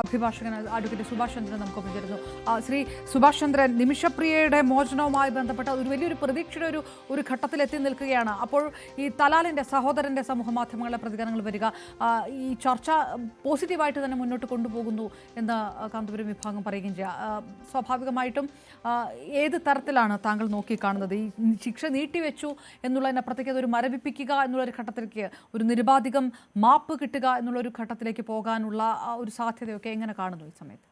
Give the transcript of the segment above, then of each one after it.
അഭിഭാഷകൻ അഡ്വക്കേറ്റ് സുഭാഷ് ചന്ദ്രൻ നമുക്കൊപ്പം ചേരുന്നു. ശ്രീ സുഭാഷ് ചന്ദ്രൻ, നിമിഷപ്രിയയുടെ മോചനവുമായി ബന്ധപ്പെട്ട ഒരു വലിയൊരു പ്രതീക്ഷയുടെ ഒരു ഘട്ടത്തിൽ എത്തി നിൽക്കുകയാണ്. അപ്പോൾ ഈ തലാലിൻ്റെ സഹോദരൻ്റെ സമൂഹ മാധ്യമങ്ങളിലെ പ്രതികരണങ്ങൾ വരിക, ഈ ചർച്ച പോസിറ്റീവായിട്ട് തന്നെ മുന്നോട്ട് കൊണ്ടുപോകുന്നു എന്ന് കാന്തപുരം വിഭാഗം പറയുകയും ചെയ്യുക. സ്വാഭാവികമായിട്ടും ഏത് തരത്തിലാണ് താങ്കൾ നോക്കിക്കാണുന്നത്? ഈ ശിക്ഷ നീട്ടിവെച്ചു എന്നുള്ളതിനപ്പുറത്തേക്ക് അതൊരു മരവിപ്പിക്കുക എന്നുള്ളൊരു ഘട്ടത്തിലേക്ക്, ഒരു നിരുപാധികം മാപ്പ് കിട്ടുക എന്നുള്ളൊരു ഘട്ടത്തിലേക്ക് പോകാനുള്ള ഒരു സാധ്യതയൊക്കെ എങ്ങനെ കാണുന്നു ഈ സമയത്ത്?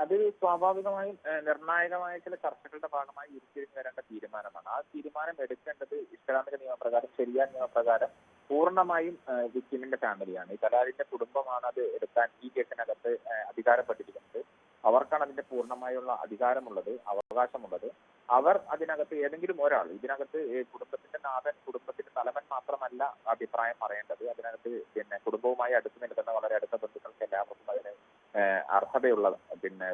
അത് സ്വാഭാവികമായും നിർണായകമായ ചില ചർച്ചകളുടെ ഭാഗമായി ഉരുത്തിരിഞ്ഞു വരേണ്ട തീരുമാനമാണ്. ആ തീരുമാനം എടുക്കേണ്ടത് ഇസ്ലാമിക നിയമപ്രകാരം, ശരിയ നിയമപ്രകാരം പൂർണ്ണമായും വിക്ടിമിന്റെ ഫാമിലിയാണ്. ഈ തലാലിന്റെ കുടുംബമാണ് അത് എടുക്കാൻ ഈ കേസിനകത്ത് അധികാരപ്പെട്ടിരിക്കുന്നത്. അവർക്കാണ് അതിന്റെ പൂർണ്ണമായുള്ള അധികാരമുള്ളത്, അവകാശമുള്ളത്. അവർ അതിനകത്ത് ഏതെങ്കിലും ഒരാൾ, ഇതിനകത്ത് കുടുംബത്തിന്റെ നാഥൻ, കുടുംബത്തിന്റെ തലവൻ മാത്രമല്ല അഭിപ്രായം പറയേണ്ടത്. അതിനകത്ത് കുടുംബവുമായി അടുത്ത് നിൽക്കുന്ന വളരെ അടുത്ത ബന്ധുക്കൾക്ക് എല്ലാവർക്കും അതിന് അർഹതയുള്ള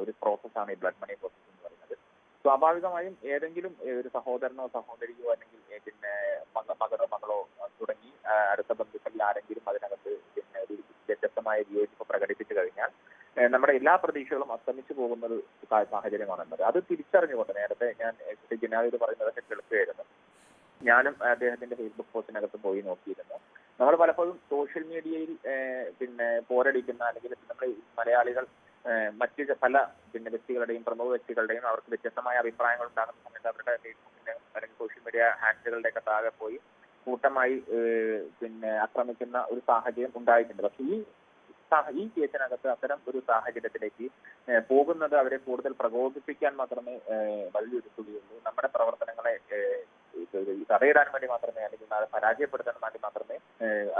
ഒരു പ്രോസസ്സാണ് ഈ ബ്ലഡ് മണി പ്രോസസ് എന്ന് പറയുന്നത്. സ്വാഭാവികമായും ഏതെങ്കിലും ഒരു സഹോദരനോ സഹോദരിയോ അല്ലെങ്കിൽ മകനോ തുടങ്ങി അടുത്ത ബന്ധുക്കളിൽ ആരെങ്കിലും അതിനകത്ത് ഒരു വ്യത്യസ്തമായ വിയോജിപ്പ് പ്രകടിപ്പിച്ചു കഴിഞ്ഞാൽ നമ്മുടെ എല്ലാ പ്രതീക്ഷകളും അസ്തമിച്ചു പോകുന്ന ഒരു സാഹചര്യമാണെന്നത്. അത് തിരിച്ചറിഞ്ഞുകൊണ്ട് നേരത്തെ ഞാൻ ജനാവിത് പറയുന്നതൊക്കെ കേൾക്കുകയായിരുന്നു. ഞാനും അദ്ദേഹത്തിന്റെ ഫേസ്ബുക്ക് പോസ്റ്റിനകത്ത് പോയി നോക്കിയിരുന്നു. നമ്മൾ പലപ്പോഴും സോഷ്യൽ മീഡിയയിൽ പോരടിക്കുന്ന, അല്ലെങ്കിൽ നമ്മൾ മലയാളികൾ മറ്റ് പല വ്യക്തികളുടെയും പ്രമുഖ വ്യക്തികളുടെയും അവർക്ക് വ്യത്യസ്തമായ അഭിപ്രായങ്ങൾ ഉണ്ടാകുന്ന സമയത്ത് അവരുടെ ഫേസ്ബുക്കിന്റെ അല്ലെങ്കിൽ സോഷ്യൽ മീഡിയ ഹാൻഡിലുകളുടെ ഒക്കെ താഴെ പോയി കൂട്ടമായി ആക്രമിക്കുന്ന ഒരു സാഹചര്യം ഉണ്ടായിട്ടുണ്ട്. പക്ഷെ ഈ കേസിനകത്ത് അത്തരം ഒരു സാഹചര്യത്തിലേക്ക് പോകുന്നത് അവരെ കൂടുതൽ പ്രകോപിപ്പിക്കാൻ മാത്രമേ വഴിയൊരുക്കുകയുള്ളൂ. നമ്മുടെ പ്രവർത്തനങ്ങളെ തടയിടാൻ വേണ്ടി മാത്രമേ, അല്ലെങ്കിൽ പരാജയപ്പെടുത്താൻ വേണ്ടി മാത്രമേ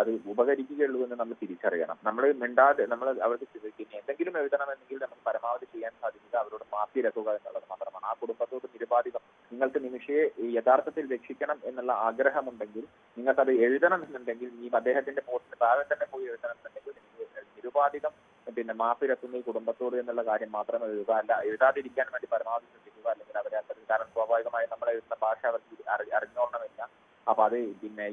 അത് ഉപകരിക്കുകയുള്ളൂ എന്ന് നമ്മൾ തിരിച്ചറിയണം. നമ്മൾ മിണ്ടാതെ നമ്മൾ അവർക്ക് എന്തെങ്കിലും എഴുതണമെങ്കിൽ നമുക്ക് പരമാവധി ചെയ്യാൻ സാധിക്കുക അവരോട് മാപ്പിരക്കുക എന്നുള്ളത് മാത്രമാണ്. ആ കുടുംബത്തോട് നിരുപാധികം നിങ്ങൾക്ക് നിമിഷയെ യഥാർത്ഥത്തിൽ രക്ഷിക്കണം എന്നുള്ള ആഗ്രഹമുണ്ടെങ്കിൽ, നിങ്ങൾക്കത് എഴുതണമെന്നുണ്ടെങ്കിൽ, ഈ അദ്ദേഹത്തിന്റെ പോസ്റ്റിന് താഴെ തന്നെ പോയി എഴുതണമെന്നുണ്ടെങ്കിൽ നിരുപാധികം മാപ്പിരക്കുന്ന ഈ കുടുംബത്തോട് എന്നുള്ള കാര്യം മാത്രമേ എഴുതുക, അല്ല എഴുതാതിരിക്കാൻ വേണ്ടി പരമാവധി ശ്രദ്ധിക്കുക. അല്ലെങ്കിൽ അവരെ അത്തരം, കാരണം സ്വാഭാവികമായി നമ്മൾ എഴുതുന്ന ഭാഷ അവർക്ക് അറിഞ്ഞോളണമെന്നില്ല. അപ്പൊ അത്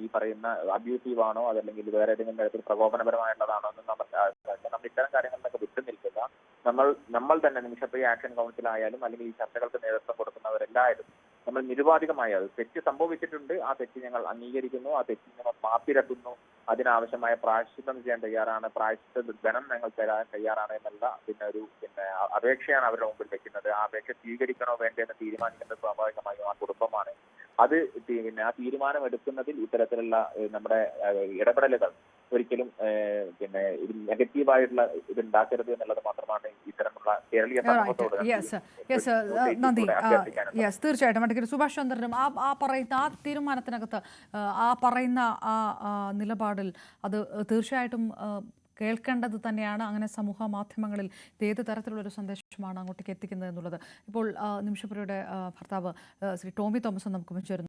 ഈ പറയുന്ന അബ്യൂസീവ് ആണോ അതല്ലെങ്കിൽ വേറെ ഏതെങ്കിലും തരത്തിൽ പ്രകോപനപരമായിട്ടുള്ളതാണോ എന്ന് നമ്മൾ ഇത്തരം കാര്യങ്ങളിലൊക്കെ വിട്ടു നിൽക്കുക. നമ്മൾ തന്നെ നിമിഷപ്രിയ ആക്ഷൻ കൗൺസിലായാലും അല്ലെങ്കിൽ ഈ ചർച്ചകൾക്ക് നേതൃത്വം കൊടുക്കുന്നവരെല്ലാവരും നമ്മൾ നിരുപാധികമായി അത് തെറ്റ് സംഭവിച്ചിട്ടുണ്ട്, ആ തെറ്റ് ഞങ്ങൾ അംഗീകരിക്കുന്നു, ആ തെറ്റ് ഞങ്ങൾ മാപ്പിരക്കുന്നു, അതിനാവശ്യമായ പ്രായശ്ചിത്തം ചെയ്യാൻ തയ്യാറാണ്, പ്രായശ്ചിത്ത ധനം ഞങ്ങൾ തരാൻ തയ്യാറാണ് എന്നുള്ള ഒരു അപേക്ഷയാണ് അവരുടെ മുമ്പിൽ വെക്കുന്നത്. ആ അപേക്ഷ സ്വീകരിക്കണോ വേണ്ടതെന്ന് തീരുമാനിക്കുന്നത് സ്വാഭാവികമായും ആ കുടുംബമാണ്. അത് ആ തീരുമാനം എടുക്കുന്നതിൽ ഇത്തരത്തിലുള്ള നമ്മുടെ ഇടപെടലുകൾ ഒരിക്കലും നെഗറ്റീവായിട്ടുള്ള ഇത് ഉണ്ടാക്കരുത് എന്നുള്ളത് മാത്രമാണ് ഇത്തരമുള്ള കേരളീയ സമൂഹത്തോട് നന്ദി. തീർച്ചയായിട്ടും അഡ്വക്കേറ്റ് സുഭാഷ് ചന്ദ്രനും ആ പറയുന്ന ആ തീരുമാനത്തിനകത്ത് ആ പറയുന്ന ആ നിലപാടിൽ അത് തീർച്ചയായിട്ടും കേൾക്കേണ്ടത് തന്നെയാണ്. അങ്ങനെ സമൂഹ മാധ്യമങ്ങളിൽ ഏത് തരത്തിലുള്ളൊരു സന്ദേശമാണ് അങ്ങോട്ടേക്ക് എത്തിക്കുന്നത് എന്നുള്ളത്. ഇപ്പോൾ നിമിഷപ്രിയയുടെ ഭർത്താവ് ശ്രീ ടോമി തോമസ് നമുക്ക് ചേരുന്നു.